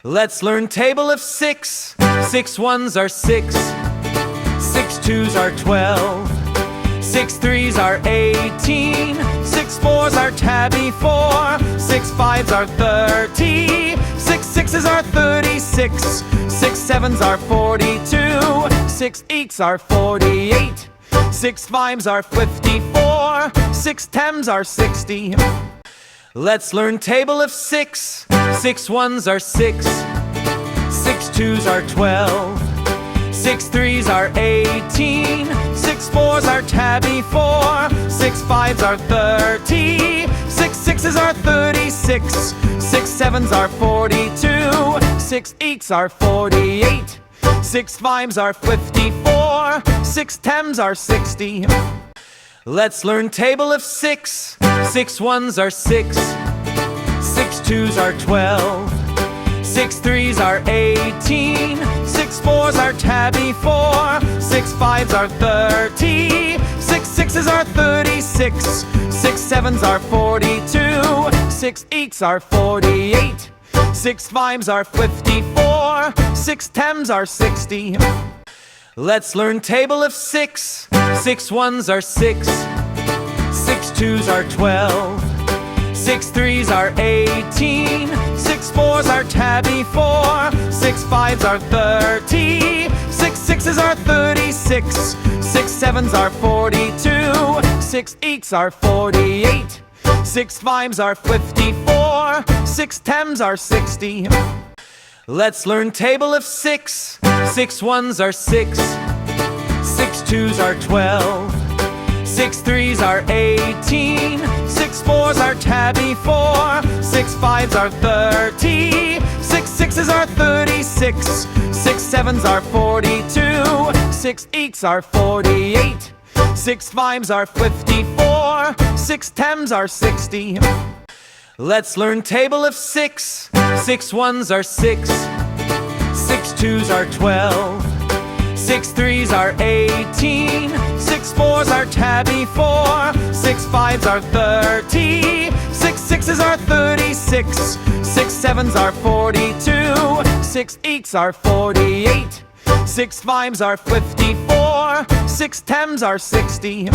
Let's learn table of six. 6 ones are 6, 6 twos are 12, 6 threes are 18, 6 fours are tabby 4, 6 fives are 30, 6 sixes are 36, 6 sevens are 42, 6 eights are 48, 6 fives are 54, 6 tens are 60. Let's learn table of six. 6 ones are 6, 6 twos are 12, 6 threes are 18, 6 fours are tabby 4, 6 fives are 30, 6 sixes are 36, 6 sevens are 42, 6 eights are 48, 6 fives are 54, 6 tens are 60. Let's learn table of six. 6 ones are 6, 6 twos are 12, 6 threes are 18, 6 fours are tabby 4, 6 fives are 30, 6 sixes are 36, 6 sevens are 42, 6 eights are 48, 6 fives are 54, 6 tens are 60. Let's learn table of six. 6 ones are 6, 6 twos are 12, 6 threes are 18, 6 fours are tabby 4, 6 fives are 30, 6 sixes are 36, 6 sevens are 42, 6 eights are 48, 6 fives are 54, 6 tens are 60. Let's learn table of six. 6 ones are 6, 6 twos are 12, 6 threes are 18, 6 fours are tabby 4, 6 fives are 30, 6 sixes are 36, 6 sevens are 42, 6 eights are 48, 6 fives are 54, 6 tens are 60. Let's learn table of six. 6 ones are 6, 6 twos are 12, 6 threes are 18, 6 fours are tabby 4, 6 fives are 30, 6 sixes are 36, 6 sevens are 42, 6 eights are 48, 6 fives are 54, 6 tens are 60.